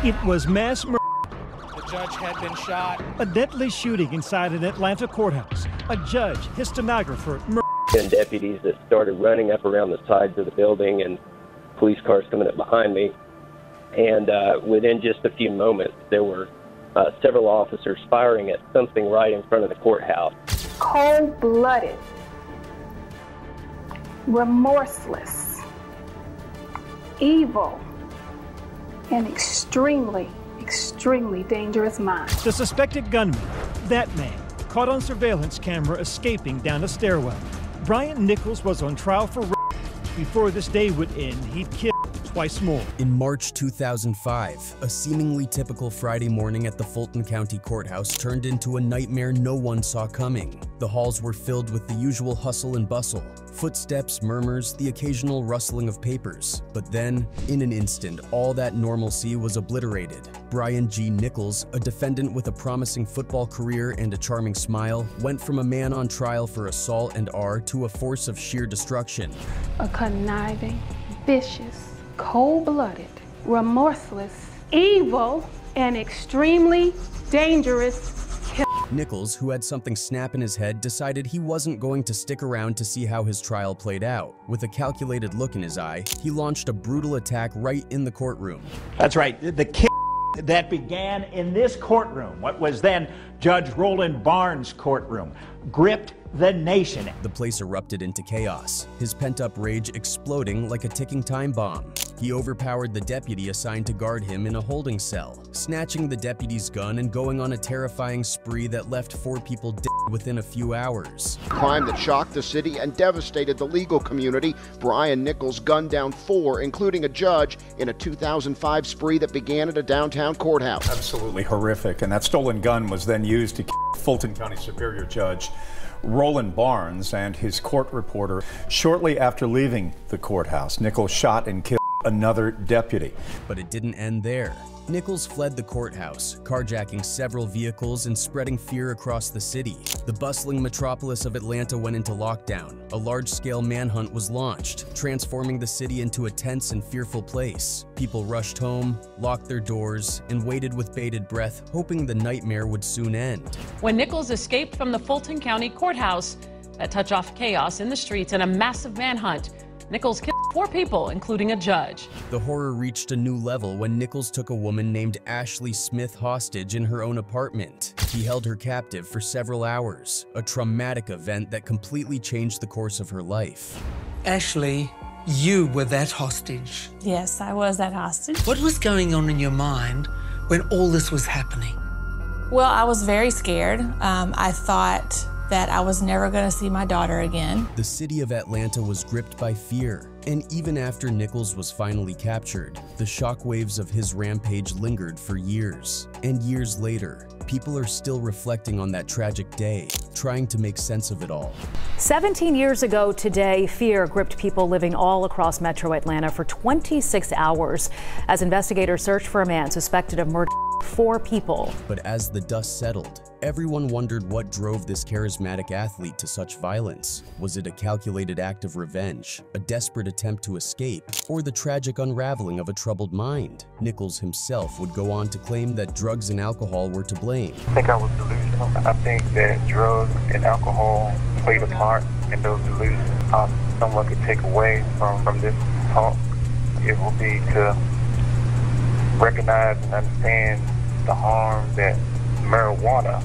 It was mass murder. The judge had been shot. A deadly shooting inside an Atlanta courthouse. A judge, his stenographer, murdered. And deputies that started running up around the sides of the building and police cars coming up behind me. And within just a few moments, there were several officers firing at something right in front of the courthouse. Cold-blooded, remorseless, evil, and extremely, extremely dangerous mind. The suspected gunman, that man, caught on surveillance camera escaping down a stairwell. Brian Nichols was on trial for rape. Before this day would end, he'd killed twice more. In March 2005, a seemingly typical Friday morning at the Fulton County Courthouse turned into a nightmare no one saw coming. The halls were filled with the usual hustle and bustle. Footsteps, murmurs, the occasional rustling of papers. But then, in an instant, all that normalcy was obliterated. Brian G. Nichols, a defendant with a promising football career and a charming smile, went from a man on trial for assault and R to a force of sheer destruction. A conniving, vicious, cold-blooded, remorseless, evil, and extremely dangerous killer. Nichols, who had something snap in his head, decided he wasn't going to stick around to see how his trial played out. With a calculated look in his eye, he launched a brutal attack right in the courtroom. That's right. The that began in this courtroom, what was then Judge Roland Barnes' courtroom, gripped the nation. The place erupted into chaos, his pent-up rage exploding like a ticking time bomb. He overpowered the deputy assigned to guard him in a holding cell, snatching the deputy's gun and going on a terrifying spree that left 4 people dead within a few hours. Crime that shocked the city and devastated the legal community. Brian Nichols gunned down 4, including a judge, in a 2005 spree that began at a downtown courthouse. Absolutely horrific, and that stolen gun was then used to kill Fulton County Superior Judge Roland Barnes and his court reporter. Shortly after leaving the courthouse, Nichols shot and killed another deputy. But it didn't end there. Nichols fled the courthouse, carjacking several vehicles and spreading fear across the city. The bustling metropolis of Atlanta went into lockdown. A large-scale manhunt was launched, transforming the city into a tense and fearful place. People rushed home, locked their doors, and waited with bated breath, hoping the nightmare would soon end. When Nichols escaped from the Fulton County Courthouse, that touched off chaos in the streets and a massive manhunt. Nichols killed 4 people, including a judge. The horror reached a new level when Nichols took a woman named Ashley Smith hostage in her own apartment. He held her captive for several hours, a traumatic event that completely changed the course of her life. Ashley, you were that hostage. Yes, I was that hostage. What was going on in your mind when all this was happening? Well, I was very scared. I thought that I was never going to see my daughter again. The city of Atlanta was gripped by fear, and even after Nichols was finally captured, the shockwaves of his rampage lingered for years. And years later, people are still reflecting on that tragic day, trying to make sense of it all. 17 years ago today, fear gripped people living all across metro Atlanta for 26 hours as investigators searched for a man suspected of murdering 4 people. But as the dust settled, everyone wondered what drove this charismatic athlete to such violence. Was it a calculated act of revenge, a desperate attempt to escape, or the tragic unraveling of a troubled mind? Nichols himself would go on to claim that drugs and alcohol were to blame. I think I was delusional. I think that drugs and alcohol played a part in those delusions. Someone could take away from this talk, it will be to recognize and understand the harm that marijuana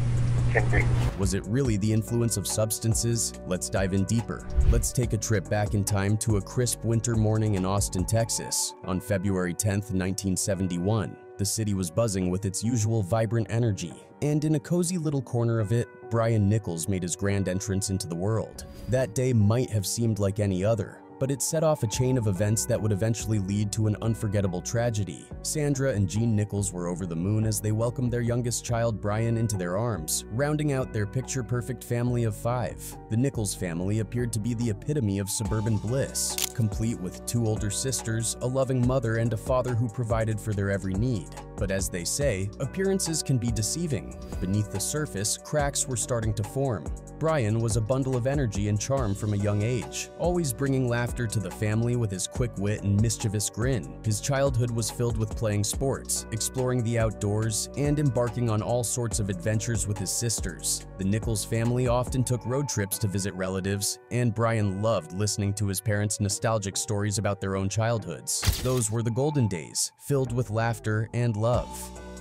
can do. Was it really the influence of substances? Let's dive in deeper. Let's take a trip back in time to a crisp winter morning in Austin, Texas. On February 10th, 1971, the city was buzzing with its usual vibrant energy. And in a cozy little corner of it, Brian Nichols made his grand entrance into the world. That day might have seemed like any other, but it set off a chain of events that would eventually lead to an unforgettable tragedy. Sandra and Jean Nichols were over the moon as they welcomed their youngest child, Brian, into their arms, rounding out their picture-perfect family of 5. The Nichols family appeared to be the epitome of suburban bliss, complete with 2 older sisters, a loving mother, and a father who provided for their every need. But as they say, appearances can be deceiving. Beneath the surface, cracks were starting to form. Brian was a bundle of energy and charm from a young age, always bringing laughter to the family with his quick wit and mischievous grin. His childhood was filled with playing sports, exploring the outdoors, and embarking on all sorts of adventures with his sisters. The Nichols family often took road trips to visit relatives, and Brian loved listening to his parents' nostalgic stories about their own childhoods. Those were the golden days, filled with laughter and love.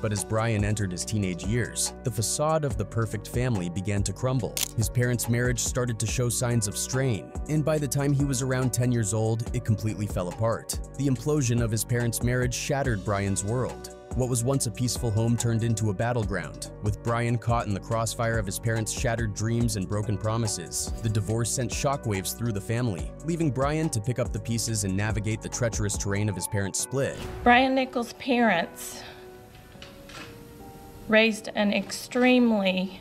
But as Brian entered his teenage years, the facade of the perfect family began to crumble. His parents' marriage started to show signs of strain, and by the time he was around 10 years old, it completely fell apart. The implosion of his parents' marriage shattered Brian's world. What was once a peaceful home turned into a battleground, with Brian caught in the crossfire of his parents' shattered dreams and broken promises. The divorce sent shockwaves through the family, leaving Brian to pick up the pieces and navigate the treacherous terrain of his parents' split. Brian Nichols' parents raised an extremely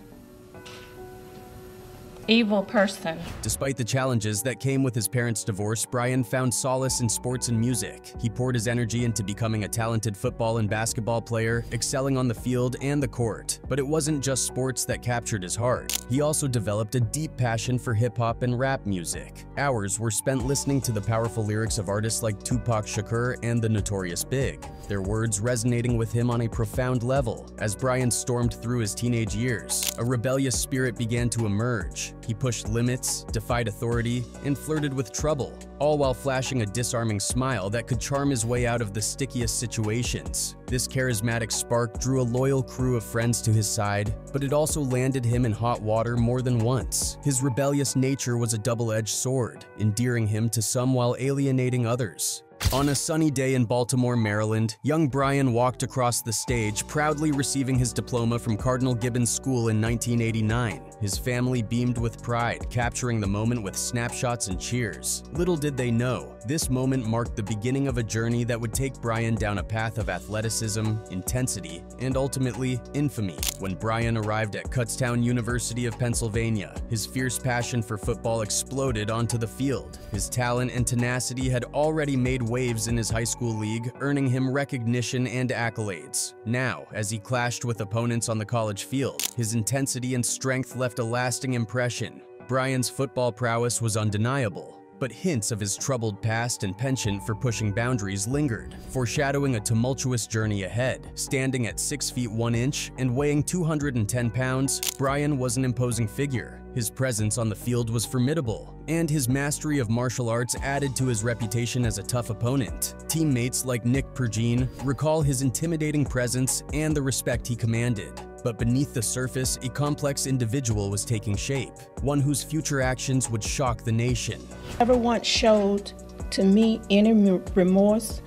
evil person. Despite the challenges that came with his parents' divorce, Brian found solace in sports and music. He poured his energy into becoming a talented football and basketball player, excelling on the field and the court. But it wasn't just sports that captured his heart. He also developed a deep passion for hip-hop and rap music. Hours were spent listening to the powerful lyrics of artists like Tupac Shakur and the Notorious Big, their words resonating with him on a profound level. As Brian stormed through his teenage years, a rebellious spirit began to emerge. He pushed limits, defied authority, and flirted with trouble, all while flashing a disarming smile that could charm his way out of the stickiest situations. This charismatic spark drew a loyal crew of friends to his side, but it also landed him in hot water more than once. His rebellious nature was a double-edged sword, endearing him to some while alienating others. On a sunny day in Baltimore, Maryland, young Brian walked across the stage, proudly receiving his diploma from Cardinal Gibbons School in 1989. His family beamed with pride, capturing the moment with snapshots and cheers. Little did they know, this moment marked the beginning of a journey that would take Brian down a path of athleticism, intensity, and ultimately infamy. When Brian arrived at Kutztown University of Pennsylvania, his fierce passion for football exploded onto the field. His talent and tenacity had already made waves in his high school league, earning him recognition and accolades. Now, as he clashed with opponents on the college field, his intensity and strength left a lasting impression. Brian's football prowess was undeniable, but hints of his troubled past and penchant for pushing boundaries lingered, foreshadowing a tumultuous journey ahead. Standing at 6 feet 1 inch and weighing 210 pounds, Brian was an imposing figure. His presence on the field was formidable, and his mastery of martial arts added to his reputation as a tough opponent. Teammates like Nick Pergine recall his intimidating presence and the respect he commanded. But beneath the surface, a complex individual was taking shape, one whose future actions would shock the nation. Never once showed to me any remorse,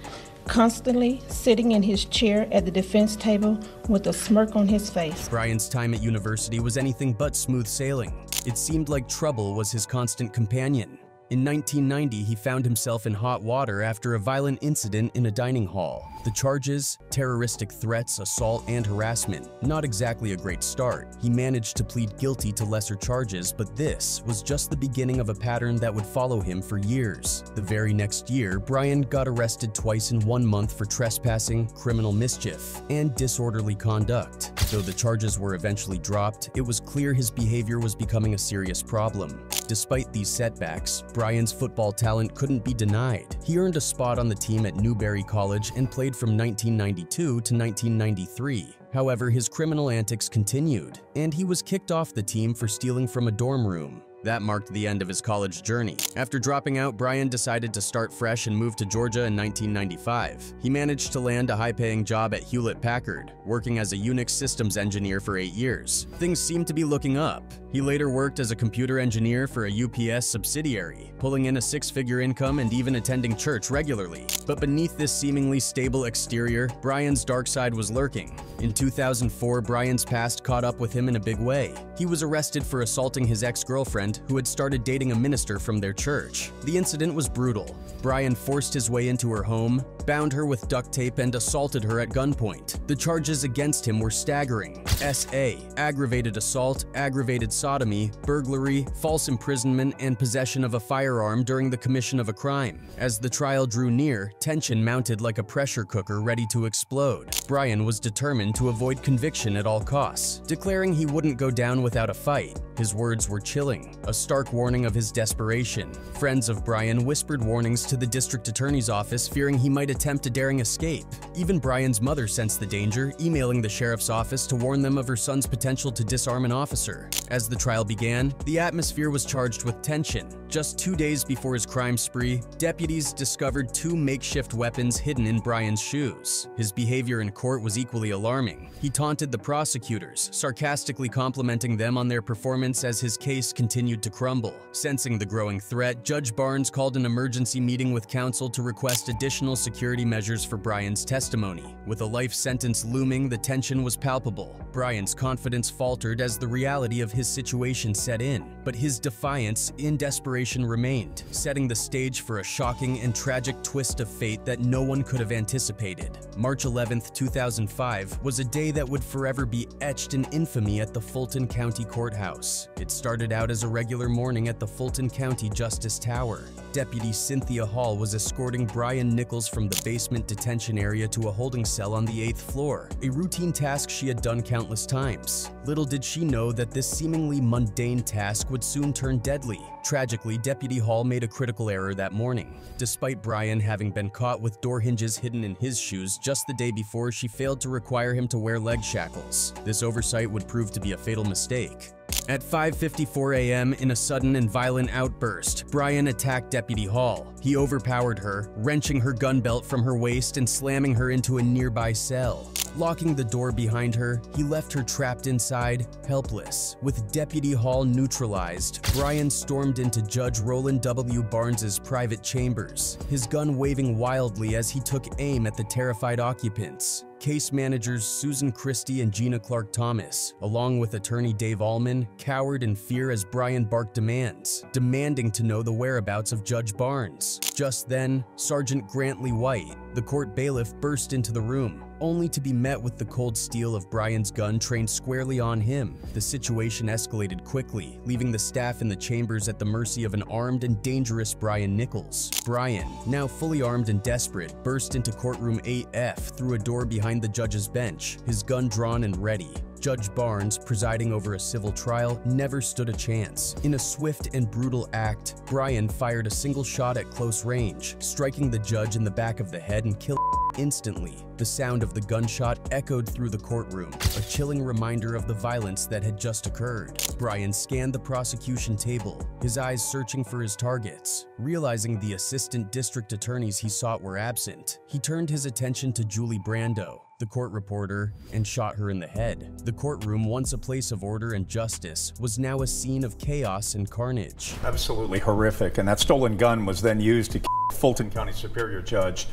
constantly sitting in his chair at the defense table with a smirk on his face. Brian's time at university was anything but smooth sailing. It seemed like trouble was his constant companion. In 1990, he found himself in hot water after a violent incident in a dining hall. The charges? Terroristic threats, assault, and harassment. Not exactly a great start. He managed to plead guilty to lesser charges, but this was just the beginning of a pattern that would follow him for years. The very next year, Brian got arrested twice in 1 month for trespassing, criminal mischief, and disorderly conduct. Though the charges were eventually dropped, it was clear his behavior was becoming a serious problem. Despite these setbacks, Brian's football talent couldn't be denied. He earned a spot on the team at Newberry College and played from 1992 to 1993. However, his criminal antics continued, and he was kicked off the team for stealing from a dorm room. That marked the end of his college journey. After dropping out, Brian decided to start fresh and moved to Georgia in 1995. He managed to land a high-paying job at Hewlett-Packard, working as a Unix systems engineer for 8 years. Things seemed to be looking up. He later worked as a computer engineer for a UPS subsidiary, pulling in a 6-figure income and even attending church regularly. But beneath this seemingly stable exterior, Brian's dark side was lurking. In 2004, Brian's past caught up with him in a big way. He was arrested for assaulting his ex-girlfriend girlfriend who had started dating a minister from their church. The incident was brutal. Brian forced his way into her home, bound her with duct tape, and assaulted her at gunpoint. The charges against him were staggering: SA, aggravated assault, aggravated sodomy, burglary, false imprisonment, and possession of a firearm during the commission of a crime. As the trial drew near, tension mounted like a pressure cooker ready to explode. Brian was determined to avoid conviction at all costs, declaring he wouldn't go down without a fight. His words were chilling, a stark warning of his desperation. Friends of Brian whispered warnings to the district attorney's office, fearing he might attempt a daring escape. Even Brian's mother sensed the danger, emailing the sheriff's office to warn them of her son's potential to disarm an officer. As the trial began, the atmosphere was charged with tension. Just 2 days before his crime spree, deputies discovered 2 makeshift weapons hidden in Brian's shoes. His behavior in court was equally alarming. He taunted the prosecutors, sarcastically complimenting them on their performance as his case continued to crumble. Sensing the growing threat, Judge Barnes called an emergency meeting with counsel to request additional security measures for Brian's testimony. With a life sentence looming, the tension was palpable. Brian's confidence faltered as the reality of his situation set in, but his defiance in desperation remained, setting the stage for a shocking and tragic twist of fate that no one could have anticipated. March 11, 2005 was a day that would forever be etched in infamy at the Fulton County Courthouse. It started out as a regular morning at the Fulton County Justice Tower. Deputy Cynthia Hall was escorting Brian Nichols from the basement detention area to a holding cell on the 8th floor, a routine task she had done countless times. Little did she know that this seemingly mundane task would soon turn deadly. Tragically, Deputy Hall made a critical error that morning. Despite Brian having been caught with door hinges hidden in his shoes just the day before, she failed to require him to wear leg shackles. This oversight would prove to be a fatal mistake. At 5:54 a.m., in a sudden and violent outburst, Brian attacked Deputy Hall. He overpowered her, wrenching her gun belt from her waist and slamming her into a nearby cell. Locking the door behind her, he left her trapped inside, helpless. With Deputy Hall neutralized, Brian stormed into Judge Roland W. Barnes's private chambers, his gun waving wildly as he took aim at the terrified occupants. Case managers Susan Christie and Gina Clark Thomas, along with attorney Dave Allman, cowered in fear as Brian barked demands, demanding to know the whereabouts of Judge Barnes. Just then, Sergeant Grantley White, the court bailiff, burst into the room, only to be met with the cold steel of Brian's gun trained squarely on him. The situation escalated quickly, leaving the staff in the chambers at the mercy of an armed and dangerous Brian Nichols. Brian, now fully armed and desperate, burst into courtroom 8F through a door behind the judge's bench, his gun drawn and ready. Judge Barnes, presiding over a civil trial, never stood a chance. In a swift and brutal act, Brian fired a single shot at close range, striking the judge in the back of the head and killing instantly. The sound of the gunshot echoed through the courtroom, a chilling reminder of the violence that had just occurred. Brian scanned the prosecution table, his eyes searching for his targets. Realizing the assistant district attorneys he sought were absent, he turned his attention to Julie Brando, the court reporter, and shot her in the head. The courtroom, once a place of order and justice, was now a scene of chaos and carnage. Absolutely horrific, and that stolen gun was then used to kill Fulton County Superior Judge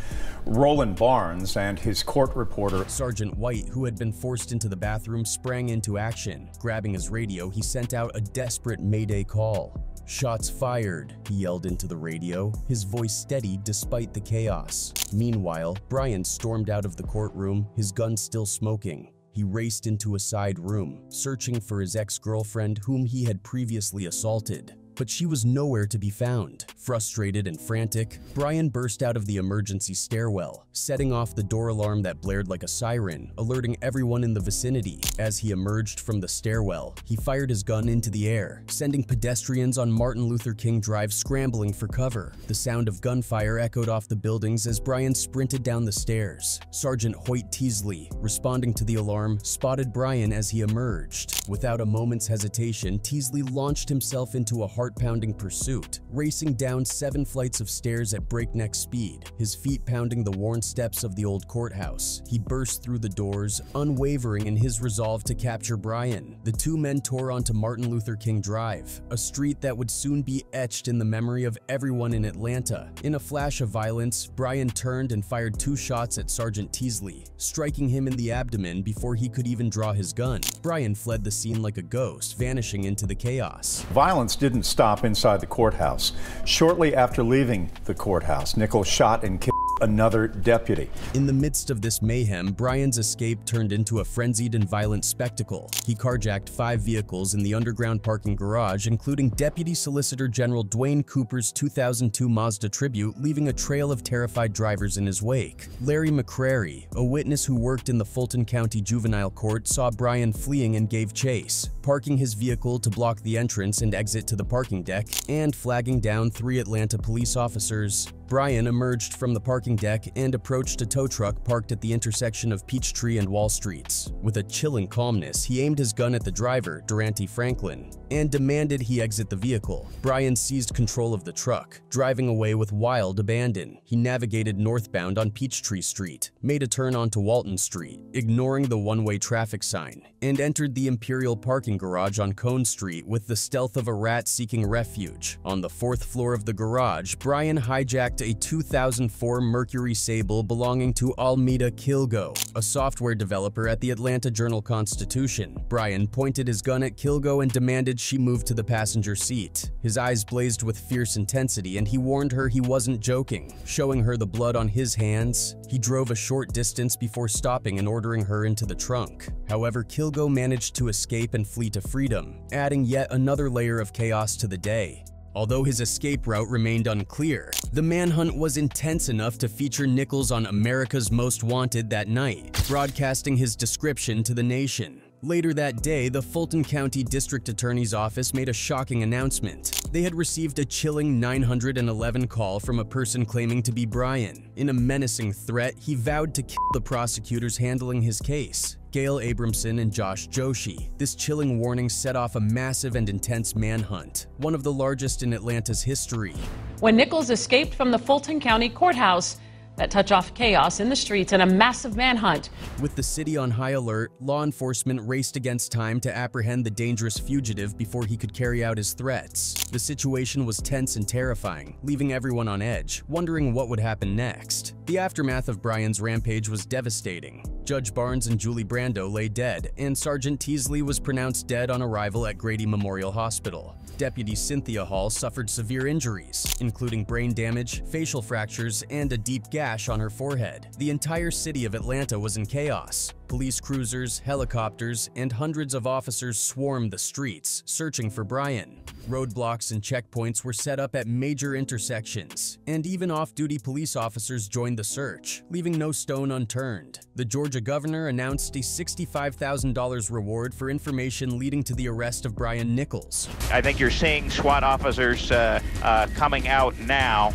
Roland Barnes and his court reporter. Sergeant White, who had been forced into the bathroom, sprang into action. Grabbing his radio, he sent out a desperate mayday call. "Shots fired," he yelled into the radio, his voice steady despite the chaos. Meanwhile, Brian stormed out of the courtroom, his gun still smoking. He raced into a side room, searching for his ex-girlfriend whom he had previously assaulted. But she was nowhere to be found. Frustrated and frantic, Brian burst out of the emergency stairwell, setting off the door alarm that blared like a siren, alerting everyone in the vicinity. As he emerged from the stairwell, he fired his gun into the air, sending pedestrians on Martin Luther King Drive scrambling for cover. The sound of gunfire echoed off the buildings as Brian sprinted down the stairs. Sergeant Hoyt Teasley, responding to the alarm, spotted Brian as he emerged. Without a moment's hesitation, Teasley launched himself into a heart heart-pounding pursuit, racing down 7 flights of stairs at breakneck speed, his feet pounding the worn steps of the old courthouse. He burst through the doors, unwavering in his resolve to capture Brian. The two men tore onto Martin Luther King Drive, a street that would soon be etched in the memory of everyone in Atlanta. In a flash of violence, Brian turned and fired 2 shots at Sergeant Teasley, striking him in the abdomen before he could even draw his gun. Brian fled the scene like a ghost, vanishing into the chaos. Violence didn't stop inside the courthouse. Shortly after leaving the courthouse, Nichols shot and killed another deputy. In the midst of this mayhem, Brian's escape turned into a frenzied and violent spectacle. He carjacked 5 vehicles in the underground parking garage, including Deputy Solicitor General Dwayne Cooper's 2002 Mazda Tribute, leaving a trail of terrified drivers in his wake. Larry McCrary, a witness who worked in the Fulton County Juvenile Court, saw Brian fleeing and gave chase, parking his vehicle to block the entrance and exit to the parking deck, and flagging down 3 Atlanta police officers. Brian emerged from the parking deck and approached a tow truck parked at the intersection of Peachtree and Wall Streets. With a chilling calmness, he aimed his gun at the driver, Durante Franklin, and demanded he exit the vehicle. Brian seized control of the truck, driving away with wild abandon. He navigated northbound on Peachtree Street, made a turn onto Walton Street, ignoring the one-way traffic sign, and entered the Imperial parking garage on Cone Street with the stealth of a rat seeking refuge. On the 4th floor of the garage, Brian hijacked a 2004 Mercury Sable belonging to Almeda Kilgo, a software developer at the Atlanta Journal-Constitution. Brian pointed his gun at Kilgo and demanded she move to the passenger seat. His eyes blazed with fierce intensity, and he warned her he wasn't joking, showing her the blood on his hands. He drove a short distance before stopping and ordering her into the trunk. However, Kilgo managed to escape and flee to freedom, adding yet another layer of chaos to the day. Although his escape route remained unclear, the manhunt was intense enough to feature Nichols on America's Most Wanted that night, broadcasting his description to the nation. Later that day, the Fulton County District Attorney's Office made a shocking announcement. They had received a chilling 911 call from a person claiming to be Brian. In a menacing threat, he vowed to kill the prosecutors handling his case, Gail Abramson and Josh Joshi. This chilling warning set off a massive and intense manhunt, one of the largest in Atlanta's history. When Nichols escaped from the Fulton County Courthouse, that touched off chaos in the streets and a massive manhunt. With the city on high alert, law enforcement raced against time to apprehend the dangerous fugitive before he could carry out his threats. The situation was tense and terrifying, leaving everyone on edge, wondering what would happen next. The aftermath of Brian's rampage was devastating. Judge Barnes and Julie Brando lay dead, and Sergeant Teasley was pronounced dead on arrival at Grady Memorial Hospital. Deputy Cynthia Hall suffered severe injuries, including brain damage, facial fractures, and a deep gash on her forehead. The entire city of Atlanta was in chaos. Police cruisers, helicopters, and hundreds of officers swarmed the streets, searching for Brian. Roadblocks and checkpoints were set up at major intersections, and even off-duty police officers joined the search, leaving no stone unturned. The Georgia governor announced a $65,000 reward for information leading to the arrest of Brian Nichols. I think you're seeing SWAT officers coming out now.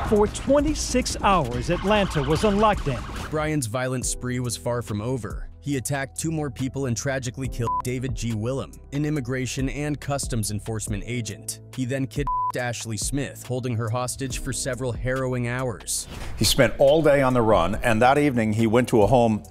For 26 hours, Atlanta was on lockdown. Brian's violent spree was far from over. He attacked 2 more people and tragically killed David G. Willem, an immigration and customs enforcement agent. He then kidnapped Ashley Smith, holding her hostage for several harrowing hours. He spent all day on the run, and that evening he went to a home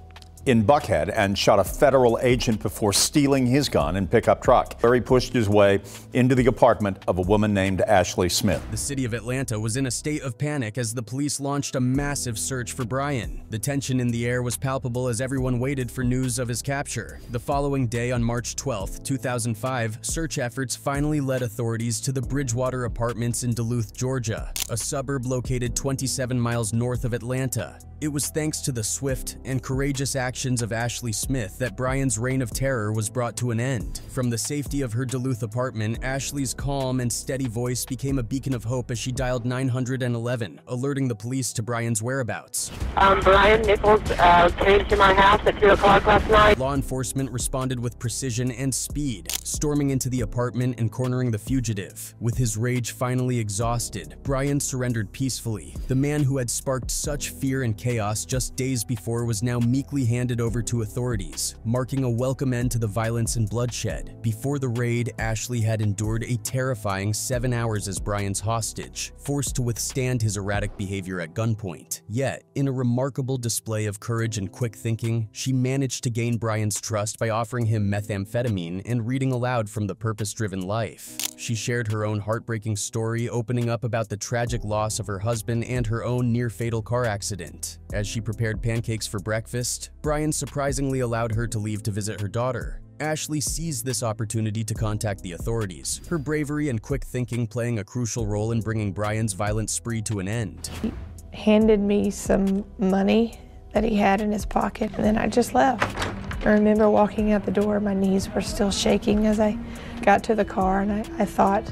in Buckhead and shot a federal agent before stealing his gun and pickup truck, where he pushed his way into the apartment of a woman named Ashley Smith. The city of Atlanta was in a state of panic as the police launched a massive search for Brian. The tension in the air was palpable as everyone waited for news of his capture. The following day, on March 12, 2005, search efforts finally led authorities to the Bridgewater Apartments in Duluth, Georgia, a suburb located 27 miles north of Atlanta. It was thanks to the swift and courageous actions of Ashley Smith that Brian's reign of terror was brought to an end. From the safety of her Duluth apartment, Ashley's calm and steady voice became a beacon of hope as she dialed 911, alerting the police to Brian's whereabouts. Brian Nichols came to my house at 2 o'clock last night. Law enforcement responded with precision and speed, storming into the apartment and cornering the fugitive. With his rage finally exhausted, Brian surrendered peacefully. The man who had sparked such fear and chaos chaos just days before was now meekly handed over to authorities, marking a welcome end to the violence and bloodshed. Before the raid, Ashley had endured a terrifying 7 hours as Brian's hostage, forced to withstand his erratic behavior at gunpoint. Yet, in a remarkable display of courage and quick thinking, she managed to gain Brian's trust by offering him methamphetamine and reading aloud from The Purpose-Driven Life. She shared her own heartbreaking story, opening up about the tragic loss of her husband and her own near-fatal car accident. As she prepared pancakes for breakfast, Brian surprisingly allowed her to leave to visit her daughter. Ashley seized this opportunity to contact the authorities, her bravery and quick thinking playing a crucial role in bringing Brian's violent spree to an end. He handed me some money that he had in his pocket, and then I just left. I remember walking out the door, my knees were still shaking as I got to the car, and I thought,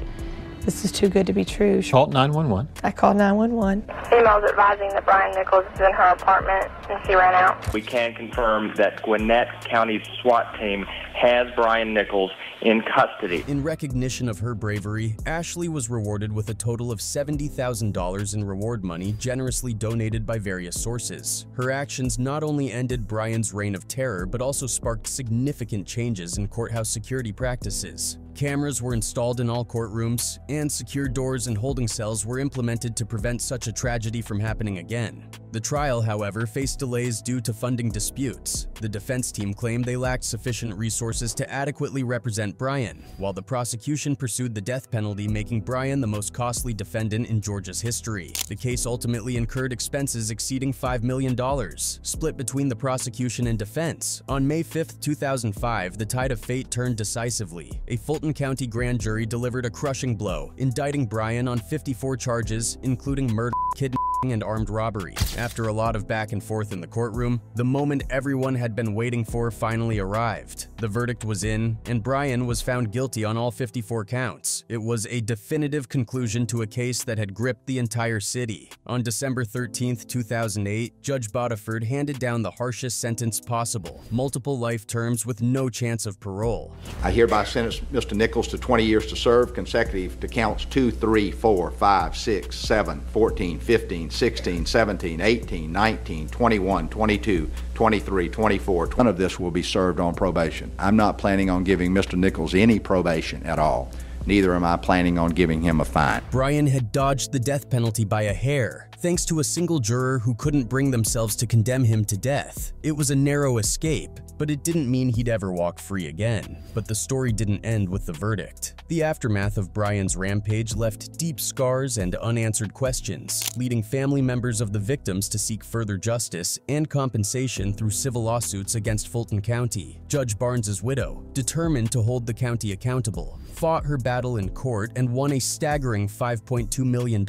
this is too good to be true. Called 911. I called 911. Emails advising that Brian Nichols is in her apartment and she ran out. We can confirm that Gwinnett County's SWAT team has Brian Nichols in custody. In recognition of her bravery, Ashley was rewarded with a total of $70,000 in reward money generously donated by various sources. Her actions not only ended Brian's reign of terror, but also sparked significant changes in courthouse security practices. Cameras were installed in all courtrooms, and secure doors and holding cells were implemented to prevent such a tragedy from happening again. The trial, however, faced delays due to funding disputes. The defense team claimed they lacked sufficient resources to adequately represent Brian, while the prosecution pursued the death penalty, making Brian the most costly defendant in Georgia's history. The case ultimately incurred expenses exceeding $5 million, split between the prosecution and defense. On May 5, 2005, the tide of fate turned decisively. A Fulton County grand jury delivered a crushing blow, indicting Brian on 54 charges, including murder, kidnapping, and armed robbery. After a lot of back and forth in the courtroom, the moment everyone had been waiting for finally arrived. The verdict was in, and Brian was found guilty on all 54 counts. It was a definitive conclusion to a case that had gripped the entire city. On December 13, 2008, Judge Bodiford handed down the harshest sentence possible, multiple life terms with no chance of parole. I hereby sentence Mr. Nichols to 20 years to serve consecutive to counts 2, 3, 4, 5, 6, 7, 14, 15, 16, 17, 18, 19, 21, 22, 23, 24. None of this will be served on probation. I'm not planning on giving Mr. Nichols any probation at all. Neither am I planning on giving him a fine. Brian had dodged the death penalty by a hair, thanks to a single juror who couldn't bring themselves to condemn him to death. It was a narrow escape, but it didn't mean he'd ever walk free again. But the story didn't end with the verdict. The aftermath of Brian's rampage left deep scars and unanswered questions, leading family members of the victims to seek further justice and compensation through civil lawsuits against Fulton County. Judge Barnes's widow, determined to hold the county accountable, fought her battle in court and won a staggering $5.2 million.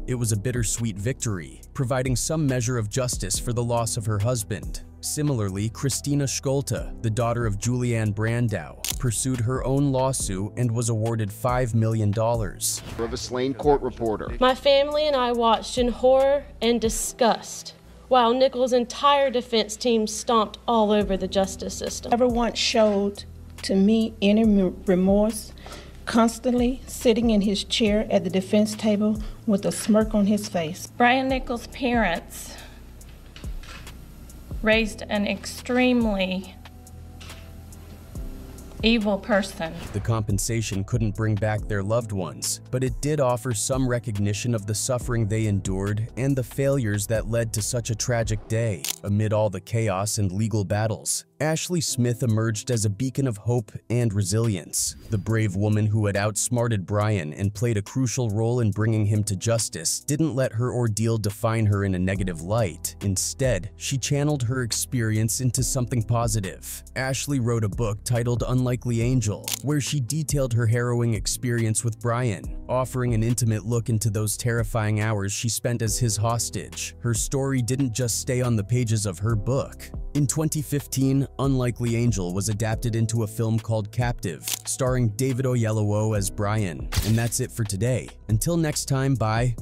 It was a bittersweet victory, providing some measure of justice for the loss of her husband. Similarly, Christina Skolta, the daughter of Julianne Brandow, pursued her own lawsuit and was awarded $5 million. Rivers Lane court reporter. My family and I watched in horror and disgust while Nichols' entire defense team stomped all over the justice system. Never once showed to me any remorse, constantly sitting in his chair at the defense table with a smirk on his face. Brian Nichols' parents raised an extremely evil person. The compensation couldn't bring back their loved ones, but it did offer some recognition of the suffering they endured and the failures that led to such a tragic day. Amid all the chaos and legal battles, Ashley Smith emerged as a beacon of hope and resilience. The brave woman who had outsmarted Brian and played a crucial role in bringing him to justice didn't let her ordeal define her in a negative light. Instead, she channeled her experience into something positive. Ashley wrote a book titled Unlikely Angel, where she detailed her harrowing experience with Brian, offering an intimate look into those terrifying hours she spent as his hostage. Her story didn't just stay on the pages of her book. In 2015, Unlikely Angel was adapted into a film called Captive, starring David Oyelowo as Brian. And that's it for today. Until next time, bye.